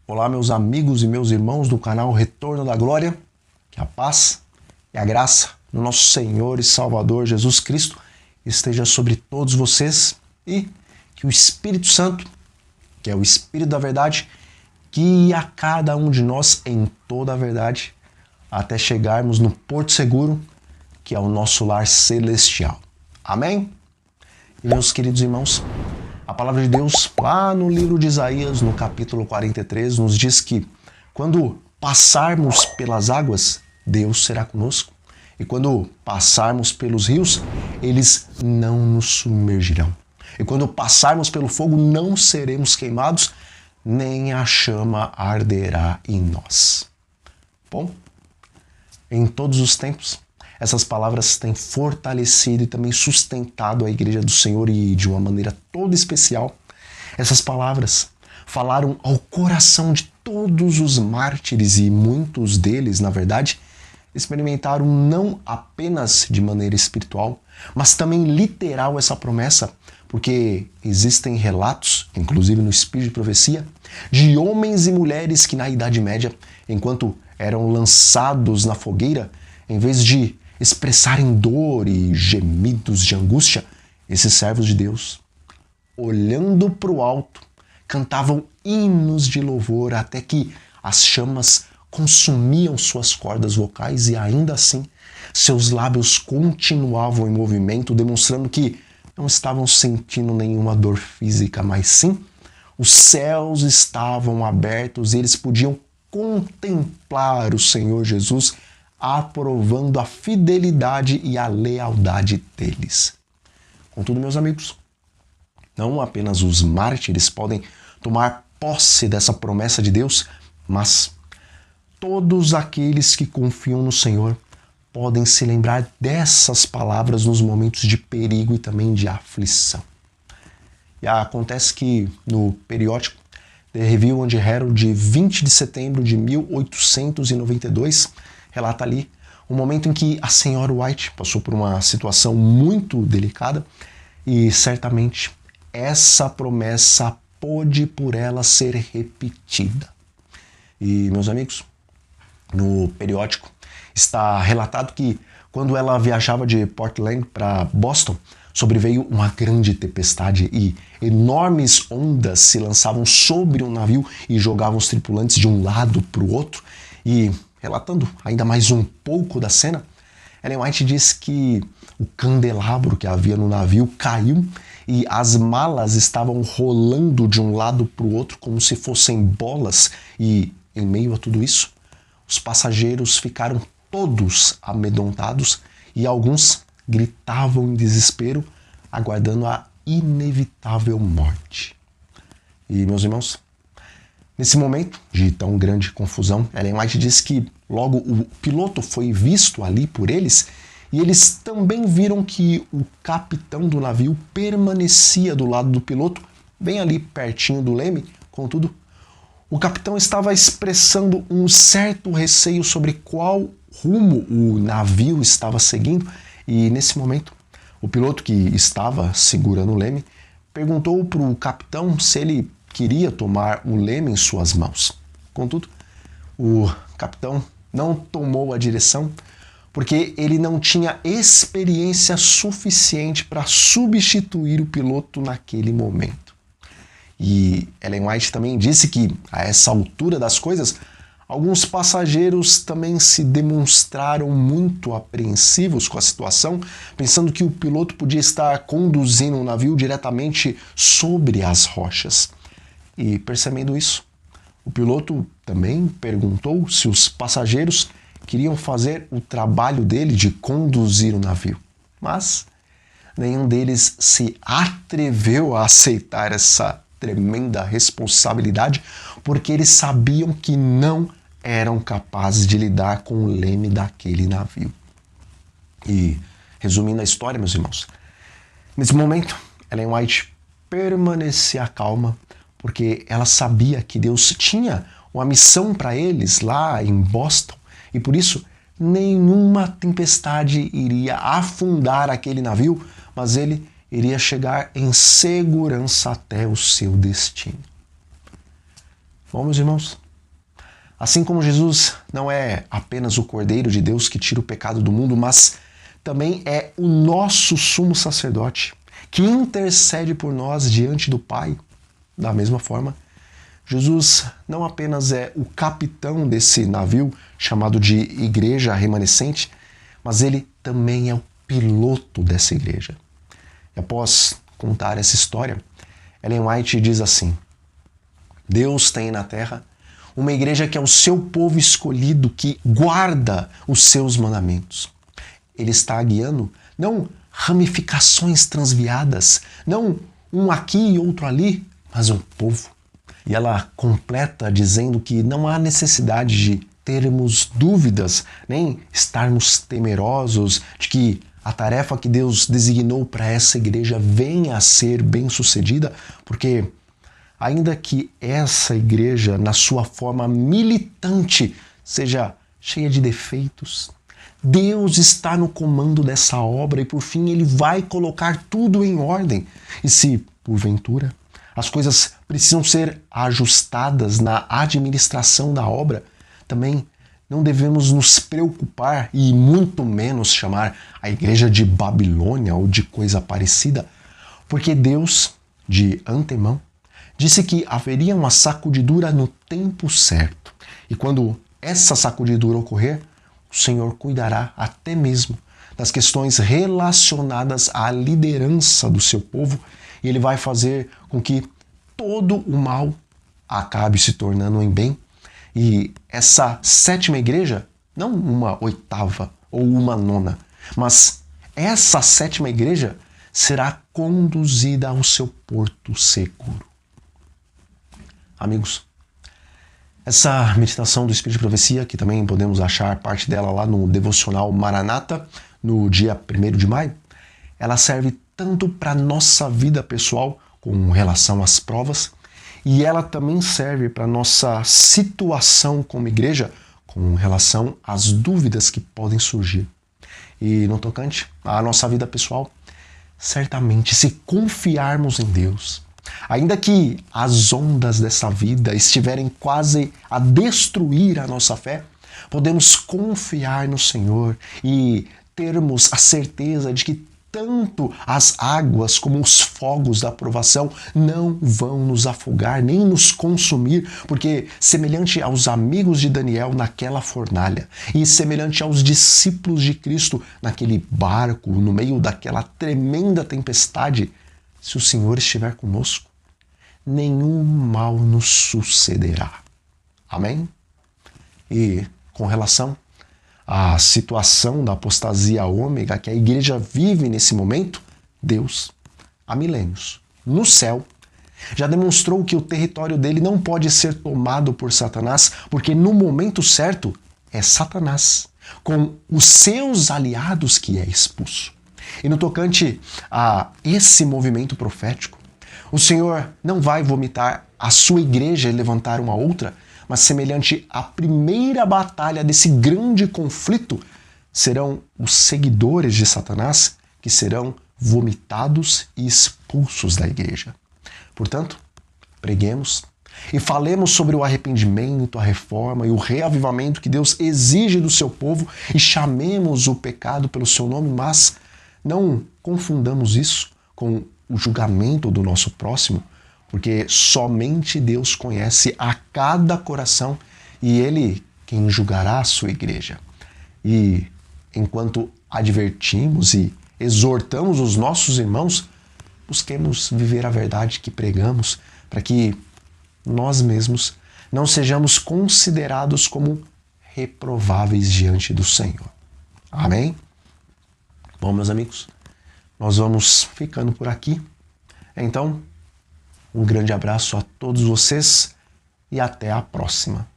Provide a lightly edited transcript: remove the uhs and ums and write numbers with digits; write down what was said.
Olá, meus amigos e meus irmãos do canal Retorno da Glória. Que a paz e a graça do nosso Senhor e Salvador Jesus Cristo esteja sobre todos vocês e que o Espírito Santo, que é o Espírito da Verdade, guie a cada um de nós em toda a verdade até chegarmos no Porto Seguro, que é o nosso lar celestial. Amém? E meus queridos irmãos, a palavra de Deus, lá no livro de Isaías, no capítulo 43, nos diz que quando passarmos pelas águas, Deus será conosco. E quando passarmos pelos rios, eles não nos submergirão. E quando passarmos pelo fogo, não seremos queimados, nem a chama arderá em nós. Bom, em todos os tempos, essas palavras têm fortalecido e também sustentado a Igreja do Senhor e de uma maneira toda especial. Essas palavras falaram ao coração de todos os mártires e muitos deles, na verdade, experimentaram não apenas de maneira espiritual, mas também literal essa promessa, porque existem relatos, inclusive no Espírito de Profecia, de homens e mulheres que na Idade Média, enquanto eram lançados na fogueira, em vez de expressarem dor e gemidos de angústia, esses servos de Deus, olhando para o alto, cantavam hinos de louvor até que as chamas consumiam suas cordas vocais e ainda assim seus lábios continuavam em movimento, demonstrando que não estavam sentindo nenhuma dor física, mas sim os céus estavam abertos e eles podiam contemplar o Senhor Jesus aprovando a fidelidade e a lealdade deles. Contudo, meus amigos, não apenas os mártires podem tomar posse dessa promessa de Deus, mas todos aqueles que confiam no Senhor podem se lembrar dessas palavras nos momentos de perigo e também de aflição. E acontece que no periódico The Review and Herald de 20 de setembro de 1892, relata ali um momento em que a senhora White passou por uma situação muito delicada e certamente essa promessa pôde por ela ser repetida. E, meus amigos, no periódico está relatado que quando ela viajava de Portland para Boston, sobreveio uma grande tempestade e enormes ondas se lançavam sobre o navio e jogavam os tripulantes de um lado para o outro. E, relatando ainda mais um pouco da cena, Ellen White diz que o candelabro que havia no navio caiu e as malas estavam rolando de um lado para o outro como se fossem bolas e, em meio a tudo isso, os passageiros ficaram todos amedrontados e alguns gritavam em desespero, aguardando a inevitável morte. E, meus irmãos, nesse momento de tão grande confusão, Ellen White diz que logo o piloto foi visto ali por eles e eles também viram que o capitão do navio permanecia do lado do piloto, bem ali pertinho do leme. Contudo, o capitão estava expressando um certo receio sobre qual rumo o navio estava seguindo e nesse momento o piloto que estava segurando o leme perguntou para o capitão se ele queria tomar o leme em suas mãos. Contudo, o capitão não tomou a direção porque ele não tinha experiência suficiente para substituir o piloto naquele momento. E Ellen White também disse que, a essa altura das coisas, alguns passageiros também se demonstraram muito apreensivos com a situação, pensando que o piloto podia estar conduzindo o navio diretamente sobre as rochas. E percebendo isso, o piloto também perguntou se os passageiros queriam fazer o trabalho dele de conduzir o navio. Mas nenhum deles se atreveu a aceitar essa tremenda responsabilidade, porque eles sabiam que não eram capazes de lidar com o leme daquele navio. E, resumindo a história, meus irmãos, nesse momento, Ellen White permanecia calma, porque ela sabia que Deus tinha uma missão para eles lá em Boston, e por isso nenhuma tempestade iria afundar aquele navio, mas ele iria chegar em segurança até o seu destino. Bom, meus irmãos, assim como Jesus não é apenas o Cordeiro de Deus que tira o pecado do mundo, mas também é o nosso sumo sacerdote, que intercede por nós diante do Pai. Da mesma forma, Jesus não apenas é o capitão desse navio chamado de igreja remanescente, mas ele também é o piloto dessa igreja. E após contar essa história, Ellen White diz assim: Deus tem na terra uma igreja que é o seu povo escolhido, que guarda os seus mandamentos. Ele está guiando não ramificações transviadas, não um aqui e outro ali, mas um povo. E ela completa dizendo que não há necessidade de termos dúvidas, nem estarmos temerosos de que a tarefa que Deus designou para essa igreja venha a ser bem-sucedida, porque ainda que essa igreja, na sua forma militante, seja cheia de defeitos, Deus está no comando dessa obra e, por fim, Ele vai colocar tudo em ordem. E se, porventura, as coisas precisam ser ajustadas na administração da obra, também não devemos nos preocupar e muito menos chamar a igreja de Babilônia ou de coisa parecida, porque Deus, de antemão, disse que haveria uma sacudidura no tempo certo. E quando essa sacudidura ocorrer, o Senhor cuidará até mesmo das questões relacionadas à liderança do seu povo, e Ele vai fazer com que todo o mal acabe se tornando em bem. E essa sétima igreja, não uma oitava ou uma nona, mas essa sétima igreja será conduzida ao seu porto seguro. Amigos, essa meditação do Espírito de Profecia, que também podemos achar parte dela lá no Devocional Maranata, no dia 1º de maio, ela serve tanto para a nossa vida pessoal, com relação às provas, e ela também serve para a nossa situação como igreja, com relação às dúvidas que podem surgir. E no tocante à nossa vida pessoal, certamente, se confiarmos em Deus, ainda que as ondas dessa vida estiverem quase a destruir a nossa fé, podemos confiar no Senhor e termos a certeza de que tanto as águas como os fogos da provação não vão nos afogar nem nos consumir, porque semelhante aos amigos de Daniel naquela fornalha e semelhante aos discípulos de Cristo naquele barco no meio daquela tremenda tempestade, se o Senhor estiver conosco, nenhum mal nos sucederá. Amém? E com relação à situação da apostasia ômega que a igreja vive nesse momento, Deus, há milênios, no céu, já demonstrou que o território dele não pode ser tomado por Satanás, porque no momento certo é Satanás, com os seus aliados, que é expulso. E no tocante a esse movimento profético, o Senhor não vai vomitar a sua igreja e levantar uma outra, mas semelhante à primeira batalha desse grande conflito, serão os seguidores de Satanás que serão vomitados e expulsos da igreja. Portanto, preguemos e falemos sobre o arrependimento, a reforma e o reavivamento que Deus exige do seu povo e chamemos o pecado pelo seu nome, mas não confundamos isso com o julgamento do nosso próximo, porque somente Deus conhece a cada coração e Ele quem julgará a sua igreja. E enquanto advertimos e exortamos os nossos irmãos, busquemos viver a verdade que pregamos para que nós mesmos não sejamos considerados como reprováveis diante do Senhor. Amém? Bom, meus amigos, nós vamos ficando por aqui. Então, um grande abraço a todos vocês e até a próxima.